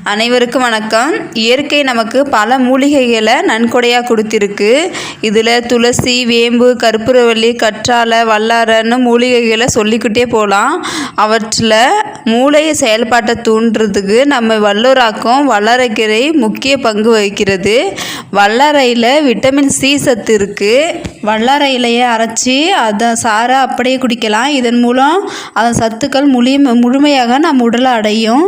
அனைவருக்கும் வணக்கம். இயற்கை நமக்கு பல மூலிகைகளை நன்கொடையாக கொடுத்திருக்கு. இதில் துளசி, வேம்பு, கற்பூரவள்ளி, கற்றாழை, வல்லாரைன்னு மூலிகைகளை சொல்லிக்கிட்டே போகலாம். அவற்றில் மூளையை செயல்பாட்டை தூண்டுறதுக்கு நம்ம வல்லூராக்கும் வல்லாரைக்கீரை முக்கிய பங்கு வகிக்கிறது. வல்லாரையில் விட்டமின் சி சத்து இருக்குது. வல்லாரை இலையை அரைச்சி அதை சாறை அப்படியே குடிக்கலாம். இதன் மூலம் அதன் சத்துக்கள் முழுமையாக நம் உடலை அடையும்.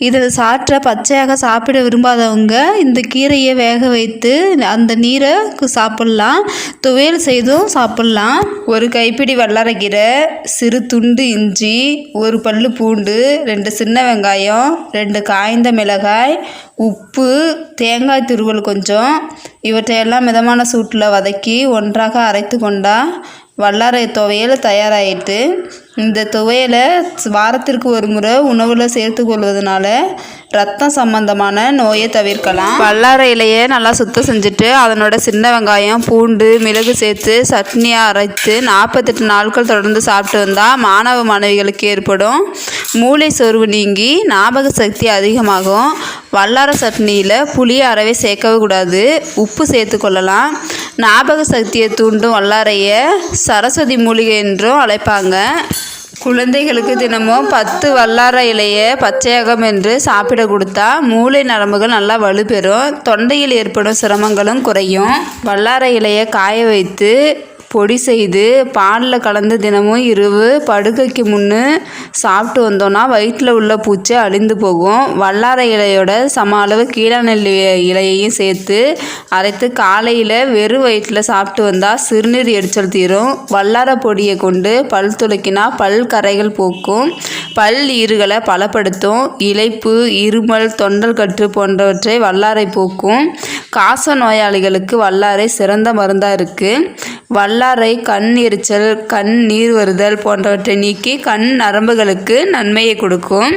இதில் சாற்றை பச்சையாக சாப்பிட விரும்பாதவங்க இந்த கீரையை வேக வைத்து அந்த நீரை சாப்பிட்லாம். துவையல் செய்தும் சாப்பிட்லாம். ஒரு கைப்பிடி வல்லாரைக்கீரை, சிறு துண்டு இஞ்சி, ஒரு பல்லு பூண்டு, 2 சின்ன வெங்காயம், 2 காய்ந்த மிளகாய், உப்பு, தேங்காய் துருவல் கொஞ்சம், இவற்றையெல்லாம் மிதமான சூட்டில் வதக்கி ஒன்றாக அரைத்து கொண்டால் வல்லாரை துவையல் தயாராகிட்டு. இந்த துவையலை வாரத்திற்கு ஒரு முறை உணவில் சேர்த்து கொள்வதனால ரத்தம் சம்பந்தமான நோயை தவிர்க்கலாம். வல்லாரை இலையை நல்லா சுத்தம் செஞ்சுட்டு அதனோட சின்ன வெங்காயம், பூண்டு, மிளகு சேர்த்து சட்னியாக அரைத்து 48 நாட்கள் தொடர்ந்து சாப்பிட்டு வந்தால் மாணவ மாணவிகளுக்கு ஏற்படும் மூளை சோர்வு நீங்கி ஞாபக சக்தி அதிகமாகும். வல்லாரை சட்னியில் புளியை அறவே சேர்க்கவே கூடாது. உப்பு சேர்த்து கொள்ளலாம். ஞாபக சக்தியை தூண்டும் வல்லாரையை சரஸ்வதி மூலிகை என்றும் அழைப்பாங்க. குழந்தைகளுக்கு தினமும் 10 வல்லாரை இலையை பச்சையாக மென்று சாப்பிட கொடுத்தா மூளை நரம்புகள் நல்லா வலுப்பெறும். தொண்டையில் ஏற்படும் சிரமங்களும் குறையும். வல்லாரை இலையை காய வைத்து பொடி செய்து பாலில் கலந்து தினமும் இரவு படுக்கைக்கு முன்னு சாப்பிட்டு வந்தோன்னா வயிற்றில் உள்ள பூச்சி அழிந்து போகும். வல்லாரை இலையோட சம அளவு கீழாநெல்லி இலையையும் சேர்த்து அரைத்து காலையில் வெறும் வயிற்றில் சாப்பிட்டு வந்தால் சிறுநீர் எரிச்சல் தீரும். வல்லாரை பொடியை கொண்டு பல் துளக்கினா பல் கரைகள் போக்கும். பல் ஈறுகளை பலப்படுத்தும். இளைப்பு, இருமல், தொண்டல் கட்டு போன்றவற்றை வல்லாரை போக்கும். காச நோயாளிகளுக்கு வல்லாரை சிறந்த மருந்தாக இருக்குது. வல்லாரை கண் எரிச்சல், கண் நீர் வருதல் போன்றவற்றை நீக்கி கண் நரம்புகளுக்கு நன்மையை கொடுக்கும்.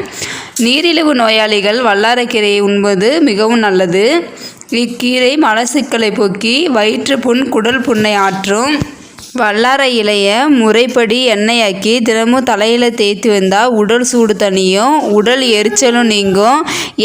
நீரிழிவு நோயாளிகள் வல்லாரைக்கீரையை உண்பது மிகவும் நல்லது. இக்கீரை மலச்சிக்கலை போக்கி வயிற்று புண், குடல் புண்ணை ஆற்றும். வல்லாரை இலையை முறைப்படி எண்ணெயாக்கி தினமும் தலையில் தேய்த்து வந்தால் உடல் சூடு தணியும், உடல் எரிச்சலும் நீங்கும்.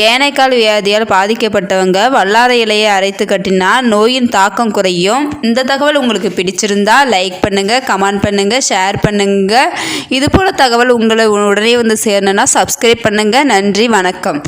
ஏனைக்கால் வியாதியால் பாதிக்கப்பட்டவங்க வல்லாரை இலையை அரைத்து கட்டினா நோயின் தாக்கம் குறையும். இந்த தகவல் உங்களுக்கு பிடிச்சிருந்தா லைக் பண்ணுங்கள், கமெண்ட் பண்ணுங்கள், ஷேர் பண்ணுங்கள். இதுபோல் தகவல் உங்களை உடனே வந்து சேரணுன்னா சப்ஸ்கிரைப் பண்ணுங்கள். நன்றி, வணக்கம்.